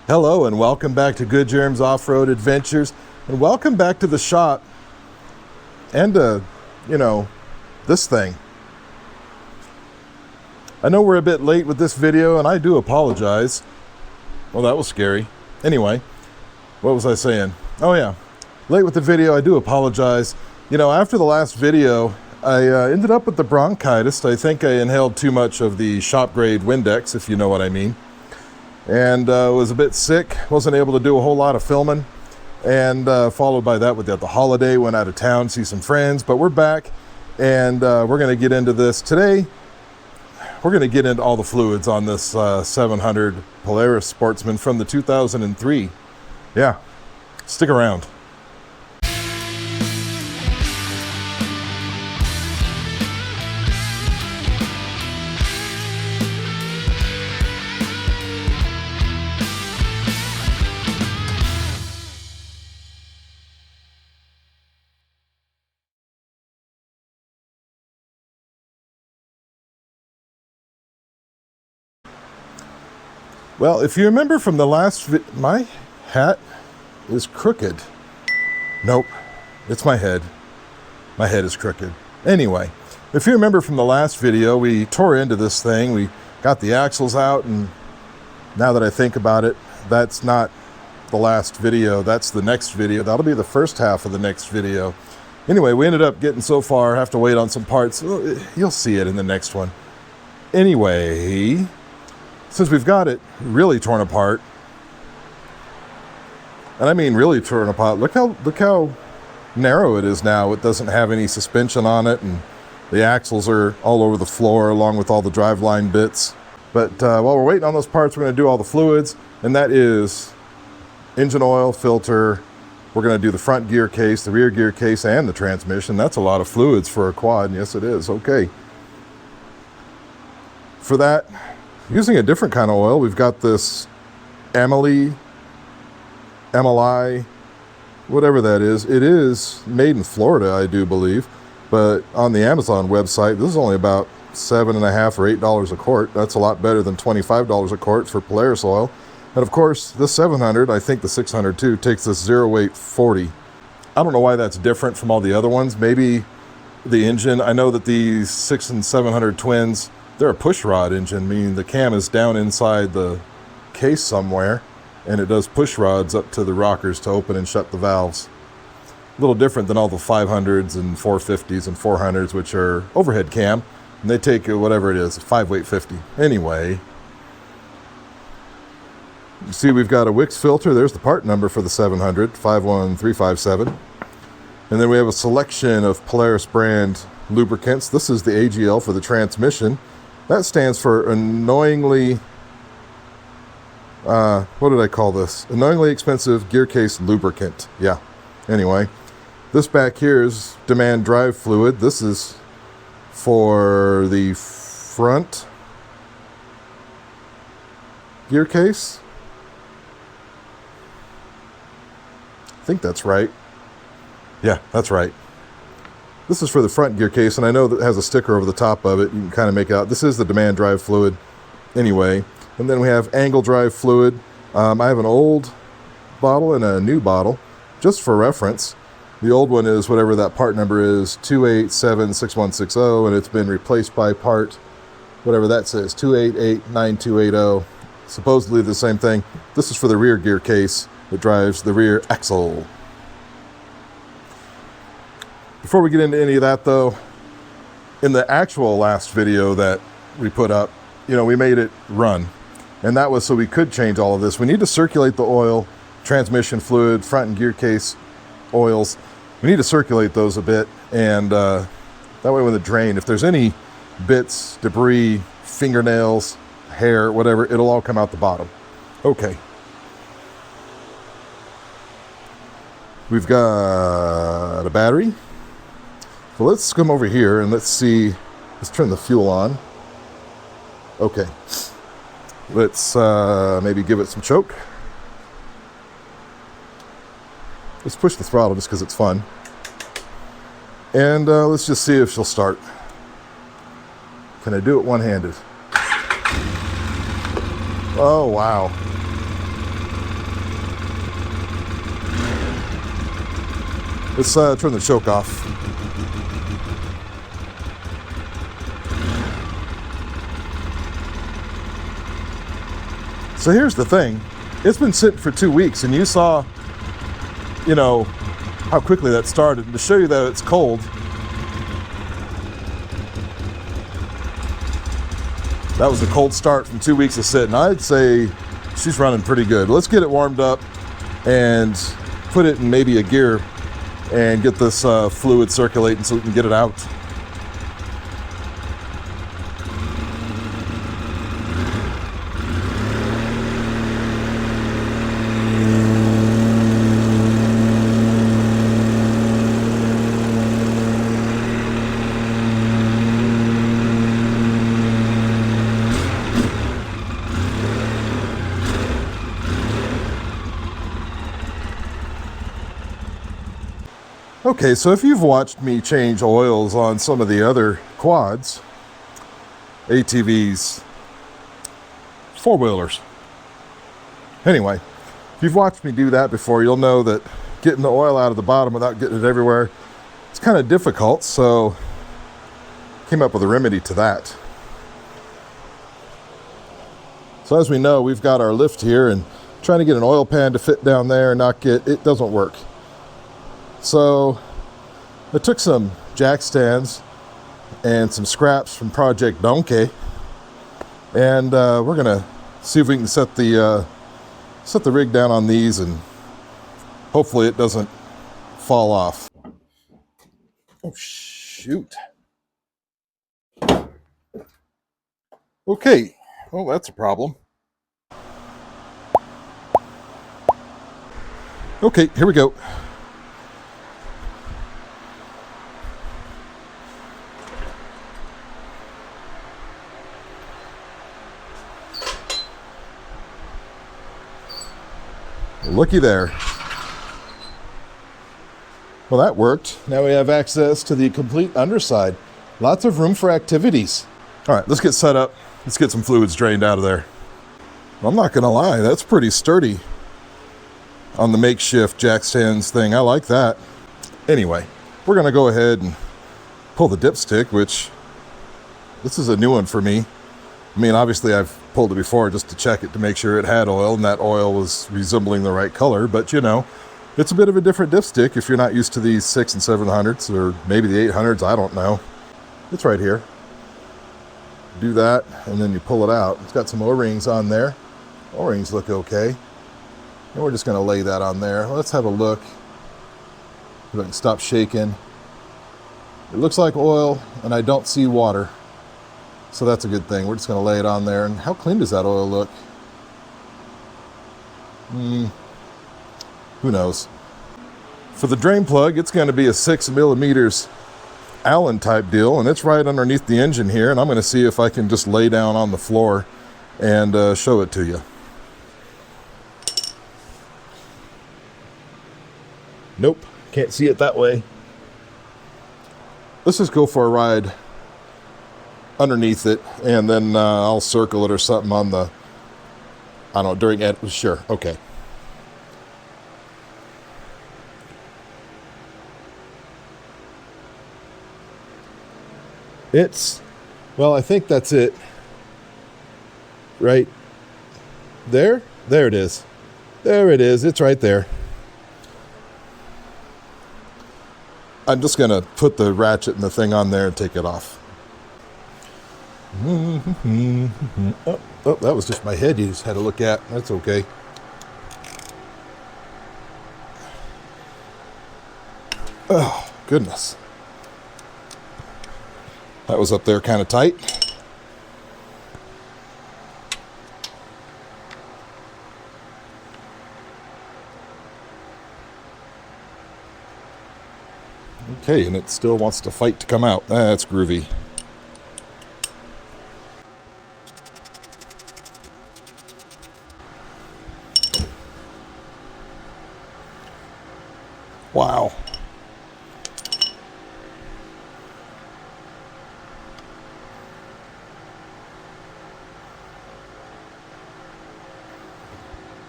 Hello and welcome back to Good Germs Off-Road Adventures, and welcome back to the shop and this thing. I know we're a bit late with this video and I do apologize. Well, that was scary. Anyway, what was I saying? Oh yeah, late with the video, I do apologize. After the last video, I ended up with the bronchitis. I think I inhaled too much of the shop grade Windex, if you know what I mean. And was a bit sick, wasn't able to do a whole lot of filming, and followed by that with the holiday, went out of town, see some friends, but we're back, and we're going to get into this. Today, we're going to get into all the fluids on this 700 Polaris Sportsman from the 2003. Yeah, stick around. Well, if you remember from the last my hat is crooked. Nope, it's my head. My head is crooked. Anyway, if you remember from the last video, we tore into this thing. We got the axles out, and now that I think about it, that's not the last video. That's the next video. That'll be the first half of the next video. Anyway, we ended up getting so far, have to wait on some parts. You'll see it in the next one. Anyway, since we've got it really torn apart, and I mean really torn apart, look how narrow it is now. It doesn't have any suspension on it, and the axles are all over the floor along with all the driveline bits. But while we're waiting on those parts, we're going to do all the fluids, and that is engine oil, filter. We're going to do the front gear case, the rear gear case, and the transmission. That's a lot of fluids for a quad. Yes, it is. Okay. For that, using a different kind of oil, we've got this MLI, whatever that is. It is made in Florida, I do believe, but on the Amazon website, this is only about $7.50 or $8 a quart. That's a lot better than $25 a quart for Polaris oil. And of course, this 700, I think the 600 too, takes this 0 weight 40. I don't know why that's different from all the other ones. Maybe the engine. I know that these 600 and 700 twins, they're a push rod engine, meaning the cam is down inside the case somewhere, and it does push rods up to the rockers to open and shut the valves. A little different than all the 500s and 450s and 400s, which are overhead cam, and they take whatever it is, 5 weight 50. Anyway, you see we've got a Wix filter. There's the part number for the 700, 51357. And then we have a selection of Polaris brand lubricants. This is the AGL for the transmission. That stands for annoyingly, what did I call this? Annoyingly expensive Gearcase lubricant. Yeah. Anyway, this back here is demand drive fluid. This is for the front Gearcase. I think that's right. Yeah, that's right. This is for the front gear case, and I know that it has a sticker over the top of it. You can kind of make out. This is the demand drive fluid anyway. And then we have angle drive fluid. I have an old bottle and a new bottle, just for reference. The old one is whatever that part number is, 2876160, and it's been replaced by part, whatever that says, 2889280. Supposedly the same thing. This is for the rear gear case that drives the rear axle. Before we get into any of that though, in the actual last video that we put up, we made it run. And that was so we could change all of this. We need to circulate the oil, transmission fluid, front and gear case oils. We need to circulate those a bit. And that way when the drain, if there's any bits, debris, fingernails, hair, whatever, it'll all come out the bottom. Okay. We've got a battery. So let's come over here and let's turn the fuel on. Okay. Let's maybe give it some choke. Let's push the throttle just because it's fun. And let's just see if she'll start. Can I do it one-handed? Oh, wow. Let's turn the choke off. So here's the thing. It's been sitting for 2 weeks, and you saw, you know, how quickly that started. And to show you that it's cold, that was a cold start from 2 weeks of sitting. I'd say she's running pretty good. Let's get it warmed up and put it in maybe a gear and get this fluid circulating so we can get it out. Okay, so if you've watched me change oils on some of the other quads, ATVs, four-wheelers. Anyway, if you've watched me do that before, you'll know that getting the oil out of the bottom without getting it everywhere, it's kind of difficult, so came up with a remedy to that. So as we know, we've got our lift here, and trying to get an oil pan to fit down there and not get, it doesn't work. So I took some jack stands and some scraps from Project Donkey, and we're gonna see if we can set the rig down on these, and hopefully it doesn't fall off. Oh shoot. Okay, well that's a problem. Okay, here we go. Looky there. Well, that worked. Now we have access to the complete underside. Lots of room for activities. All right, let's get set up. Let's get some fluids drained out of there. I'm not gonna lie, that's pretty sturdy on the makeshift jack stands thing. I like that. Anyway, we're gonna go ahead and pull the dipstick, which this is a new one for me. I mean, obviously I've pulled it before just to check it to make sure it had oil and that oil was resembling the right color, but you know, it's a bit of a different dipstick if you're not used to these 6 and 700s, or maybe the 800s, I don't know. It's right here. Do that, and then you pull it out. It's got some O-rings on there. O-rings look okay. And we're just gonna lay that on there. Let's have a look. If I can stop shaking. It looks like oil, and I don't see water. So that's a good thing. We're just going to lay it on there. And how clean does that oil look? Who knows? For the drain plug, it's going to be a 6 millimeters Allen type deal, and it's right underneath the engine here. And I'm going to see if I can just lay down on the floor and show it to you. Nope, can't see it that way. Let's just go for a ride underneath it, and then I'll circle it or something on the, I don't know, during it. Sure, okay. It's, well, I think that's it. Right there? There it is. There it is. It's right there. I'm just going to put the ratchet and the thing on there and take it off. Oh, that was just my head you just had to look at. That's okay. Oh, goodness. That was up there kind of tight. Okay, and it still wants to fight to come out. That's groovy. Wow.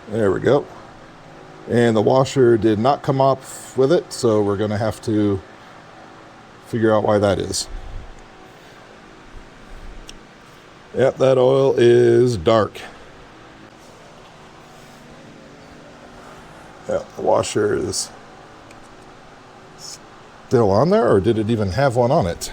There we go. and the washer did not come off with it, so we're going to have to figure out why that is. Yep, that oil is dark. Yeah, the washer is still on there, or did it even have one on it?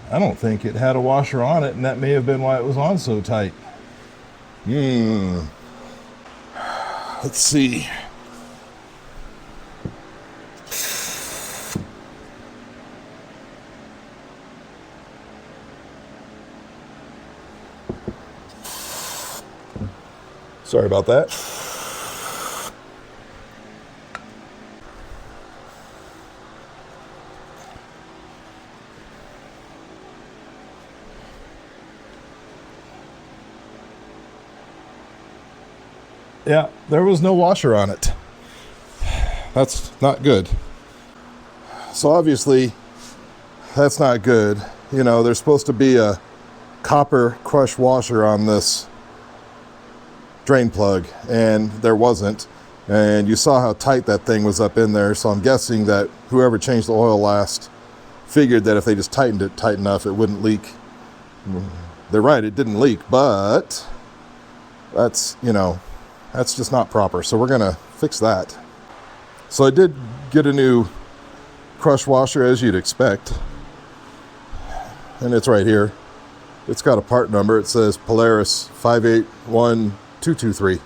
I don't think it had a washer on it, and that may have been why it was on so tight. Let's see. Sorry about that. Yeah, there was no washer on it. That's not good. So obviously, that's not good. You know, there's supposed to be a copper crush washer on this drain plug, and there wasn't. And you saw how tight that thing was up in there, so I'm guessing that whoever changed the oil last figured that if they just tightened it tight enough, it wouldn't leak. They're right, it didn't leak, but that's, you know, that's just not proper. So we're gonna fix that. So I did get a new crush washer, as you'd expect, and it's right here. It's got a part number. It says Polaris 581223.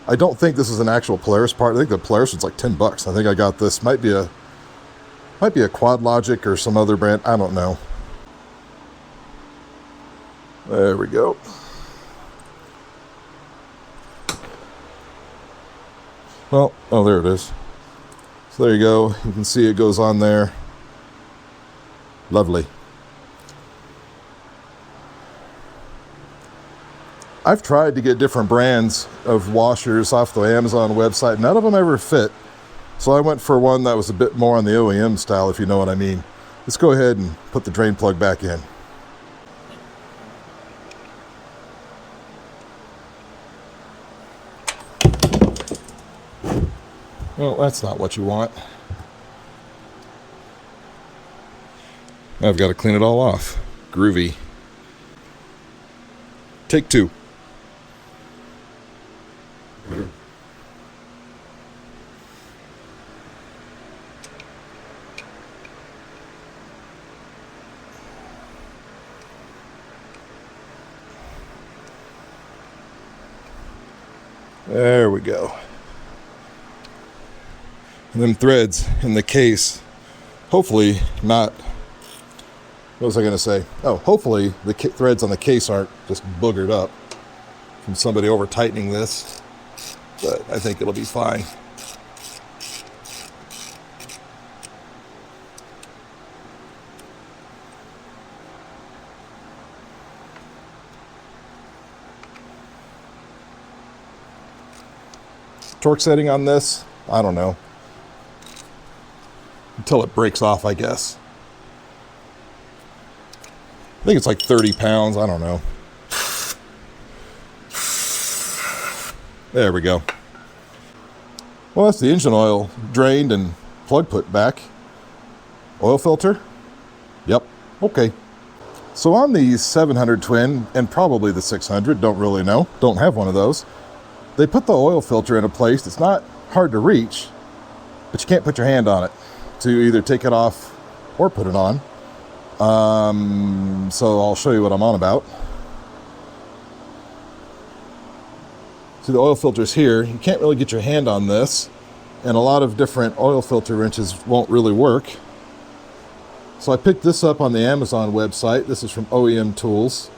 I don't think this is an actual Polaris part. I think the Polaris was like $10. I think I got this. Might be a Quad Logic or some other brand. I don't know. There we go. Well, oh, there it is. So there you go. You can see it goes on there. Lovely. I've tried to get different brands of washers off the Amazon website. None of them ever fit. So I went for one that was a bit more on the OEM style, if you know what I mean. Let's go ahead and put the drain plug back in. Well, that's not what you want. I've got to clean it all off. Groovy. Take two. There we go. And them threads in the case, hopefully not, what was I going to say? Oh, hopefully the threads on the case aren't just boogered up from somebody over tightening this, but I think it'll be fine. Torque setting on this, I don't know. Until it breaks off, I guess. I think it's like 30 pounds, I don't know. There we go. Well, that's the engine oil drained and plug put back. Oil filter? Yep, okay. So on the 700 twin, and probably the 600, don't really know, don't have one of those, they put the oil filter in a place that's not hard to reach, but you can't put your hand on it to either take it off or put it on. So I'll show you what I'm on about. See, the oil filter's here. You can't really get your hand on this, and a lot of different oil filter wrenches won't really work. So I picked this up on the Amazon website. This is from OEM Tools.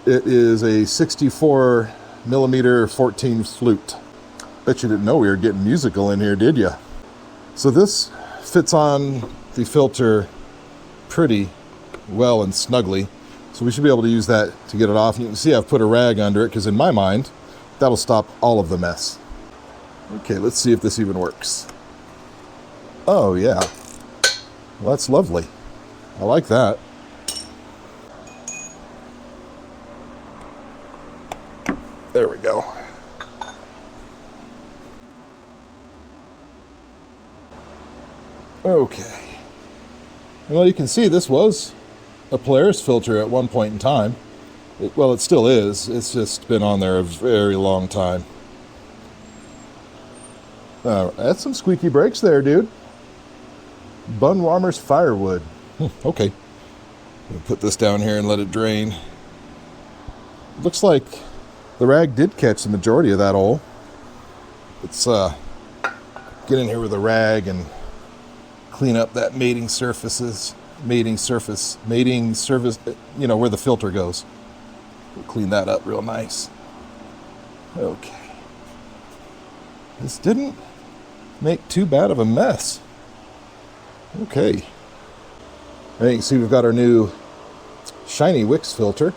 It is a 64 millimeter 14 flute. Bet you didn't know we were getting musical in here, did you? So this fits on the filter pretty well and snugly. So we should be able to use that to get it off. And you can see I've put a rag under it because in my mind, that'll stop all of the mess. Okay, let's see if this even works. Oh, yeah. Well, that's lovely. I like that. There we go. Okay. Well, you can see this was a Polaris filter at one point in time. Well, it still is. It's just been on there a very long time. That's some squeaky brakes there, dude. Bun warmer's firewood. Okay. I'll put this down here and let it drain. Looks like the rag did catch the majority of that oil. Let's get in here with a rag and clean up that mating surface, you know, where the filter goes. We'll clean that up real nice. Okay. This didn't make too bad of a mess. Okay. And you can see we've got our new shiny Wix filter.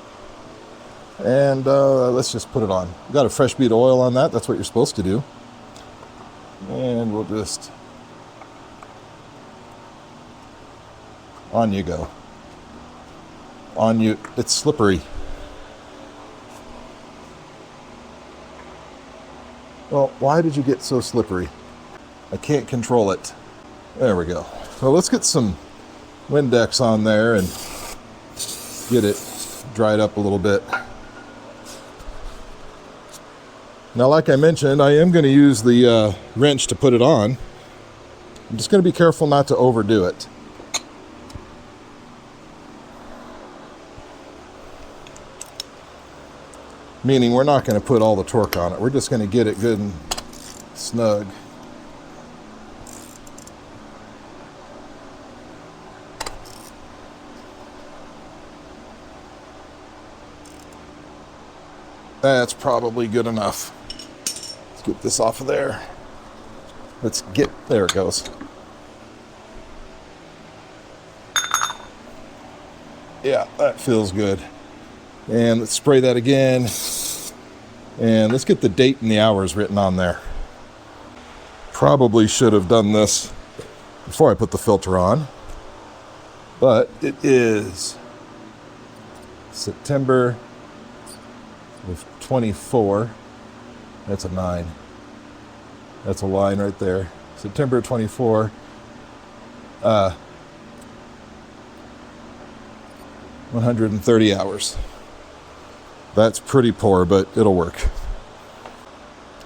And let's just put it on. We've got a fresh bead of oil on that. That's what you're supposed to do. And we'll just... on you go. On you. It's slippery. Well, why did you get so slippery? I can't control it. There we go. So let's get some Windex on there and get it dried up a little bit. Now, like I mentioned, I am going to use the wrench to put it on. I'm just going to be careful not to overdo it. Meaning we're not going to put all the torque on it. We're just going to get it good and snug. That's probably good enough. Let's get this off of there. There it goes. Yeah, that feels good. And let's spray that again. And let's get the date and the hours written on there. Probably should have done this before I put the filter on. But it is September of 24. That's a 9. That's a line right there. September 24. 130 hours. That's pretty poor, but it'll work.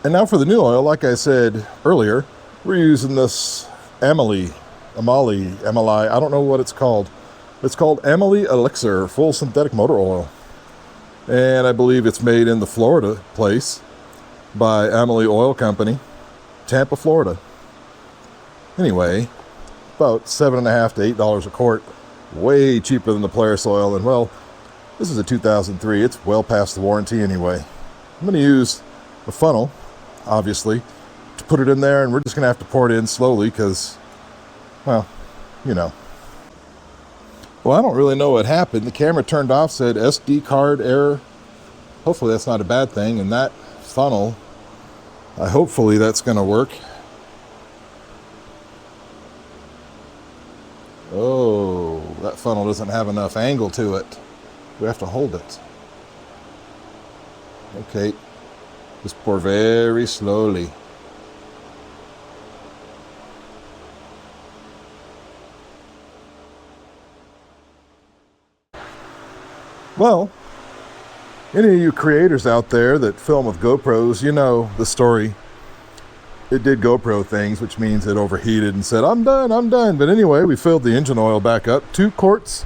And now for the new oil, like I said earlier, we're using this Amali, I don't know what it's called. It's called Amali Elixir Full Synthetic Motor Oil. And I believe it's made in the Florida place by Amali Oil Company, Tampa, Florida. Anyway, about $7.50 to $8 a quart. Way cheaper than the Polaris oil, and well, this is a 2003. It's well past the warranty anyway. I'm going to use a funnel, obviously, to put it in there, and we're just going to have to pour it in slowly because, well, you know. Well, I don't really know what happened. The camera turned off, said SD card error. Hopefully that's not a bad thing, and that funnel, hopefully that's going to work. Oh, that funnel doesn't have enough angle to it. We have to hold it. Okay, just pour very slowly. Well, any of you creators out there that film with GoPros, you know the story. It did GoPro things, which means it overheated and said, I'm done. But anyway, we filled the engine oil back up, 2 quarts,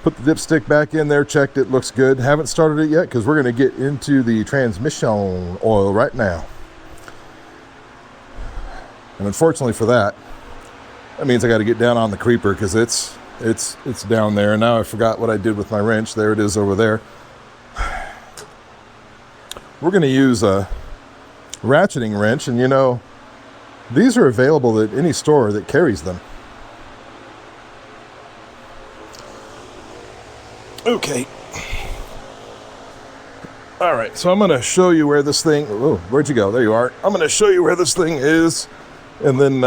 put the dipstick back in there, checked it, looks good. Haven't started it yet because we're going to get into the transmission oil right now. And unfortunately for that means I got to get down on the creeper because it's down there. And now I forgot what I did with my wrench. There it is over there. We're going to use a ratcheting wrench, and you know, these are available at any store that carries them. Okay. All right, so I'm going to show you where this thing, oh, where'd you go? There you are. I'm going to show you where this thing is, and then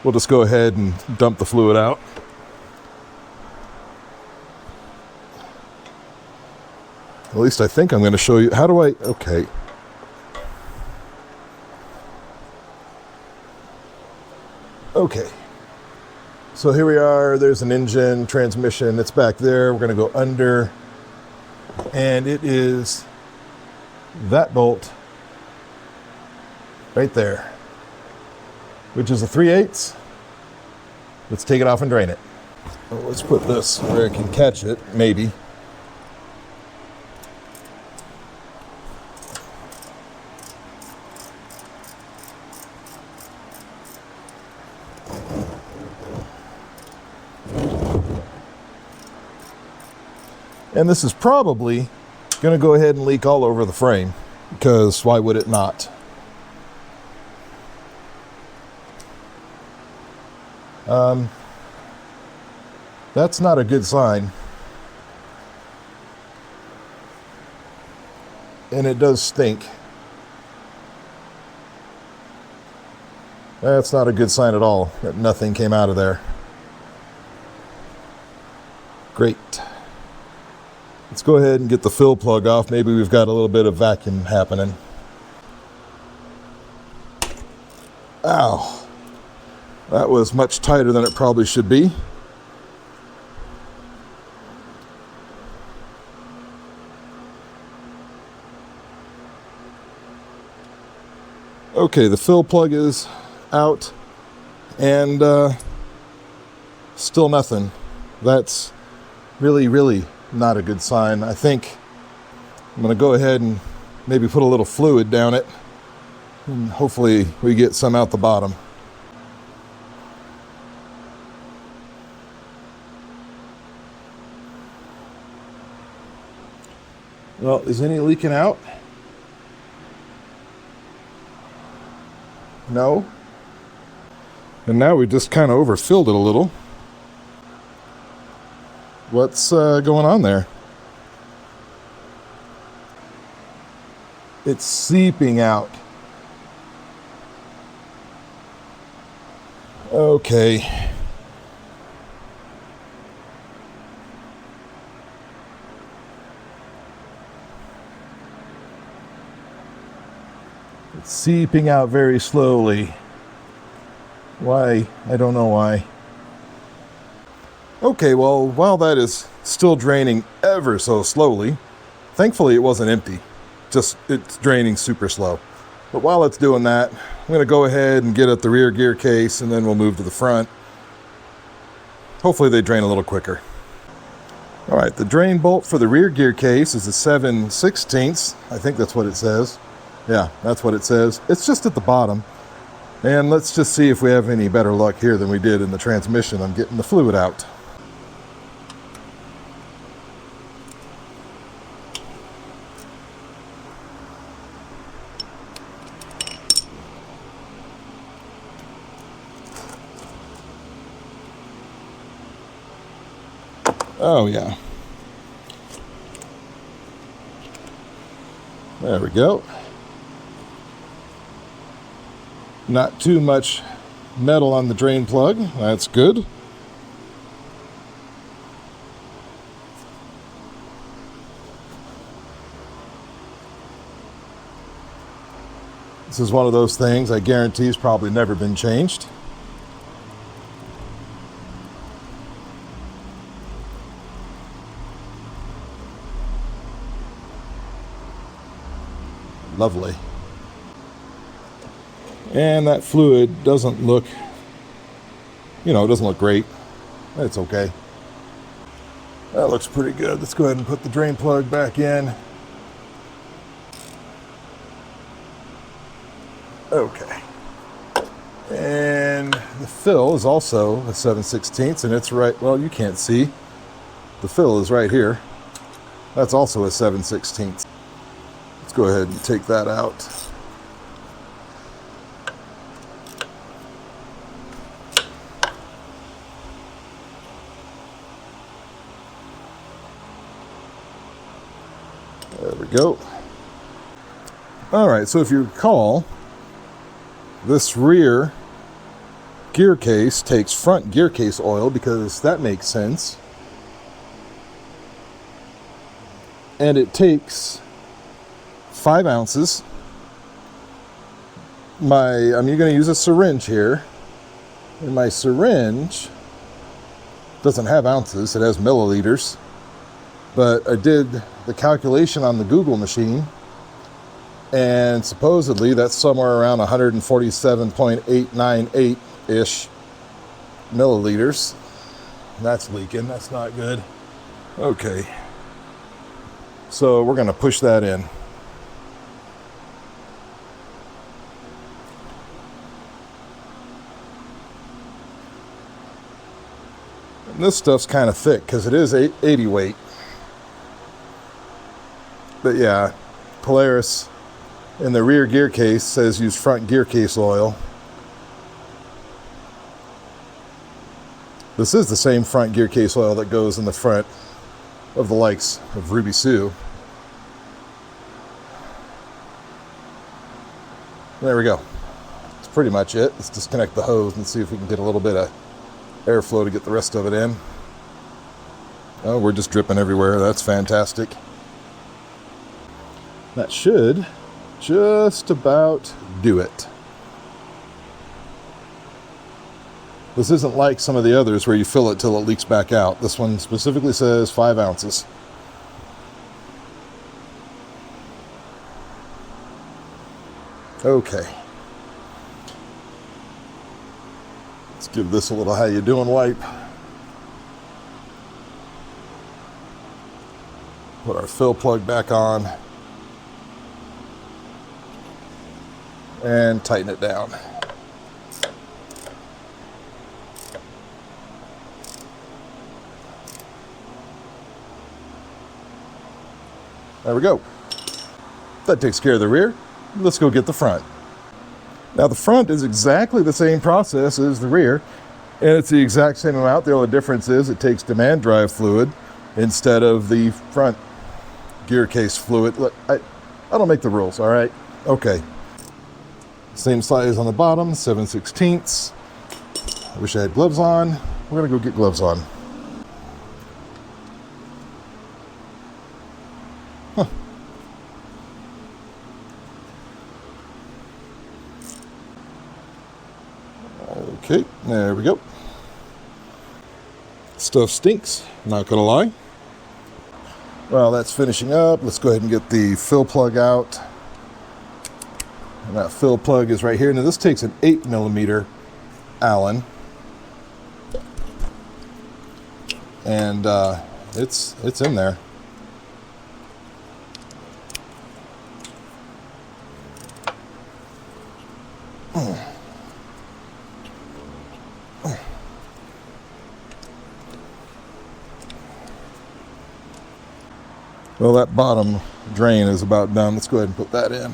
we'll just go ahead and dump the fluid out. At least I think I'm going to show you. How do I, okay. Okay. So here we are, there's an engine, transmission, it's back there. We're going to go under, and it is that bolt right there, which is a 3/8. Let's take it off and drain it. Well, let's put this where it can catch it, maybe. And this is probably going to go ahead and leak all over the frame, because why would it not? That's not a good sign. And it does stink. That's not a good sign at all, that nothing came out of there. Great. Let's go ahead and get the fill plug off. Maybe we've got a little bit of vacuum happening. Ow. That was much tighter than it probably should be. Okay, the fill plug is out, and still nothing. That's really not a good sign. I think I'm going to go ahead and maybe put a little fluid down it, and hopefully we get some out the bottom. Well, is any leaking out? No. And now we just kind of overfilled it a little. What's going on there? It's seeping out. Okay. It's seeping out very slowly. Why? I don't know why. Okay, well, while that is still draining ever so slowly, thankfully it wasn't empty. Just, it's draining super slow. But while it's doing that, I'm going to go ahead and get at the rear gear case, and then we'll move to the front. Hopefully they drain a little quicker. All right, the drain bolt for the rear gear case is a 7/16. I think that's what it says. Yeah, that's what it says. It's just at the bottom. And let's just see if we have any better luck here than we did in the transmission. I'm getting the fluid out. Oh yeah. There we go. Not too much metal on the drain plug. That's good. This is one of those things I guarantee has probably never been changed. Lovely. And that fluid doesn't look, it doesn't look great. It's okay. That looks pretty good. Let's go ahead and put the drain plug back in. Okay. And the fill is also a 7/16, and it's right, well, you can't see. The fill is right here. That's also a 7/16. Let's go ahead and take that out. There we go. All right, so if you recall, this rear Gearcase takes front Gearcase oil because that makes sense. And it takes 5 ounces. I'm going to use a syringe here. And my syringe doesn't have ounces, it has milliliters. But I did the calculation on the Google machine, and supposedly that's somewhere around 147.898-ish milliliters. That's leaking, that's not good. Okay. So we're going to push that in. And this stuff's kind of thick because it is 80 weight. But yeah, Polaris in the rear gear case says use front gear case oil. This is the same front gear case oil that goes in the front of the likes of Ruby Sue. There we go. That's pretty much it. Let's disconnect the hose and see if we can get a little bit of airflow to get the rest of it in. Oh, we're just dripping everywhere. That's fantastic. That should just about do it. This isn't like some of the others where you fill it till it leaks back out. This one specifically says 5 ounces. Okay. Let's give this a little how you doing wipe. Put our fill plug back on. And tighten it down. There we go. That takes care of the rear. Let's go get the front. Now the front is exactly the same process as the rear, and it's the exact same amount. The only difference is it takes demand drive fluid instead of the front gear case fluid. Look, I don't make the rules, all right? Okay. Same size on the bottom, 7/16. I wish I had gloves on. We're gonna go get gloves on. Huh. Okay, there we go. Stuff stinks, not gonna lie. Well, that's finishing up. Let's go ahead and get the fill plug out. And that fill plug is right here. Now this takes an 8mm Allen. And it's in there. Well, that bottom drain is about done. Let's go ahead and put that in.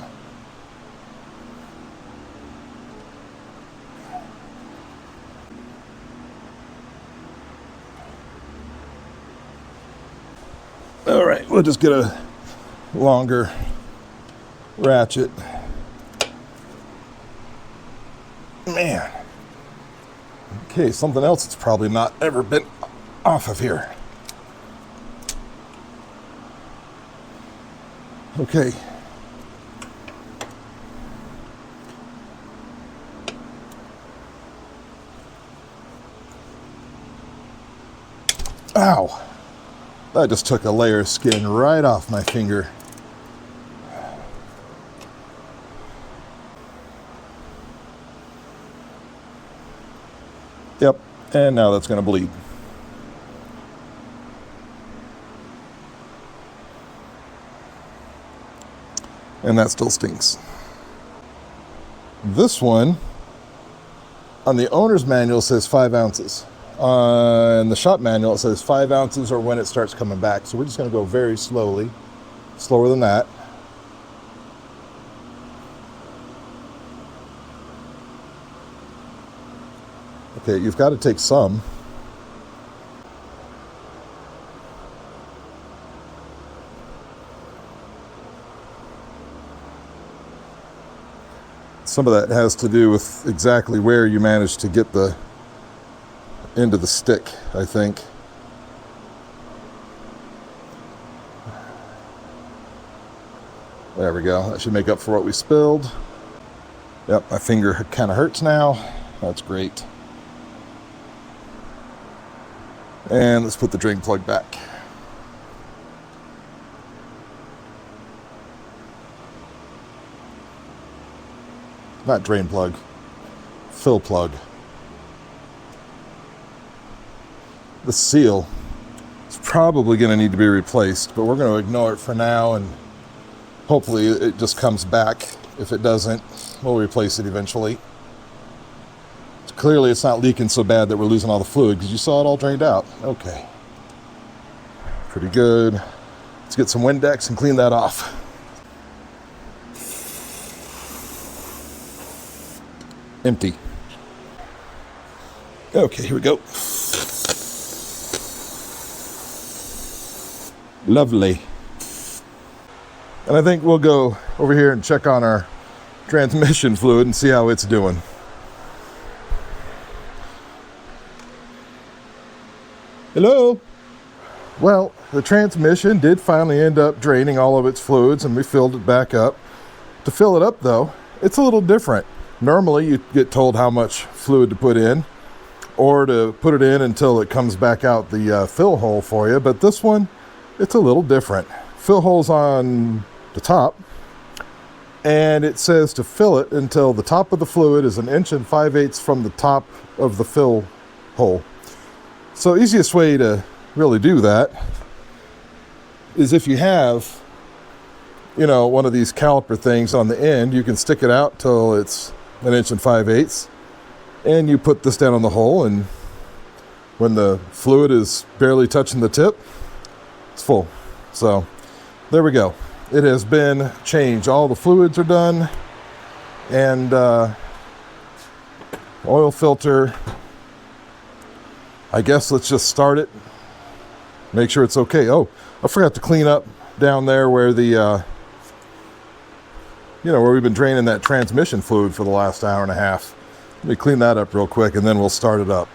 All right, we'll just get a longer ratchet. Man. Okay, something else that's probably not ever been off of here. Okay. Ow. That just took a layer of skin right off my finger. Yep, and now that's going to bleed. And that still stinks. This one, on the owner's manual, says 5 ounces. In the shop manual, it says 5 ounces or when it starts coming back. So we're just going to go very slowly, slower than that. Okay, you've got to take some. Some of that has to do with exactly where you manage to get the end of the stick, I think. There we go. That should make up for what we spilled. Yep, my finger kind of hurts now. That's great. And let's put the drain plug back. Not drain plug, fill plug. The seal is probably going to need to be replaced, but we're going to ignore it for now, and hopefully it just comes back. If it doesn't, we'll replace it eventually. Clearly it's not leaking so bad that we're losing all the fluid, because you saw it all drained out. Okay. Pretty good. Let's get some Windex and clean that off. Empty. Okay, here we go. Lovely. And I think we'll go over here and check on our transmission fluid and see how it's doing. Hello? Well, the transmission did finally end up draining all of its fluids, and we filled it back up. To fill it up, though, it's a little different. Normally, you get told how much fluid to put in, or to put it in until it comes back out the fill hole for you, but this one, it's a little different. Fill hole's on the top, and it says to fill it until the top of the fluid is 1 5/8 inches from the top of the fill hole. So easiest way to really do that is if you have, one of these caliper things on the end, you can stick it out till it's 1 5/8 inches, and you put this down on the hole, and when the fluid is barely touching the tip, it's full. So there we go. It has been changed. All the fluids are done, and oil filter. I guess let's just start it, make sure it's okay. Oh, I forgot to clean up down there where the where we've been draining that transmission fluid for the last hour and a half. Let me clean that up real quick, and then we'll start it up.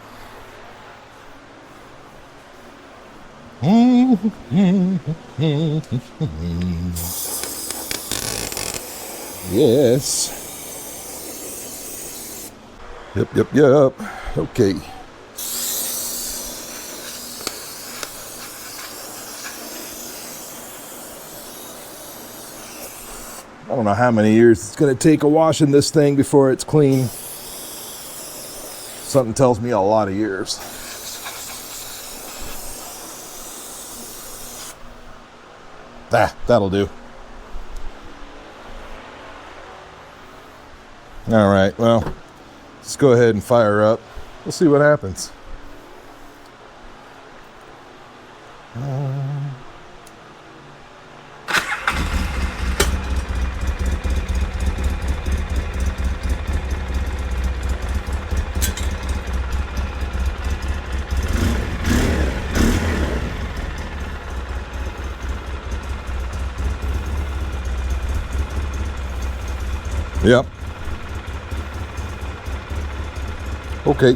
Yes. Yep. Okay. I don't know how many years it's going to take a washing this thing before it's clean. Something tells me a lot of years. That'll do. All right, well, let's go ahead and fire up. We'll see what happens. Yep. Okay.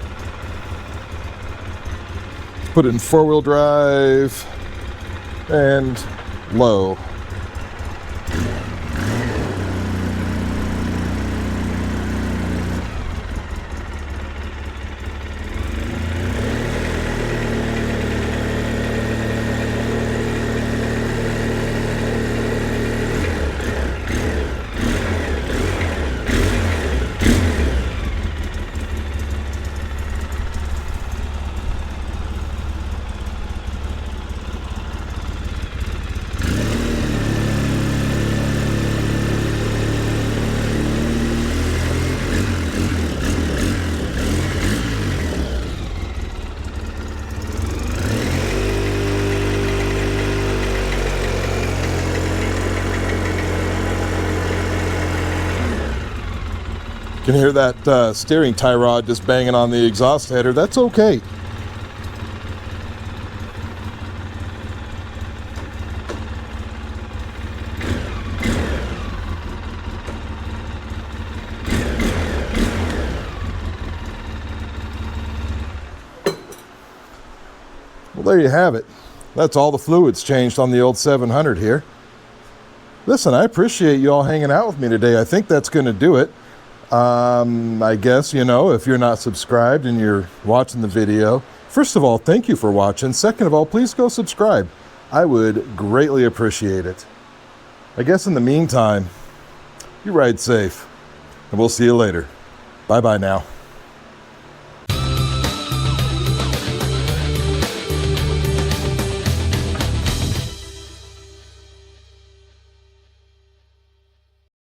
Put it in 4-wheel drive and low. You can hear that steering tie rod just banging on the exhaust header. That's okay. Well, there you have it. That's all the fluids changed on the old 700 here. Listen, I appreciate you all hanging out with me today. I think that's going to do it. I guess, if you're not subscribed and you're watching the video, first of all, thank you for watching. Second of all, please go subscribe. I would greatly appreciate it. I guess in the meantime, you ride safe, and we'll see you later. Bye-bye now.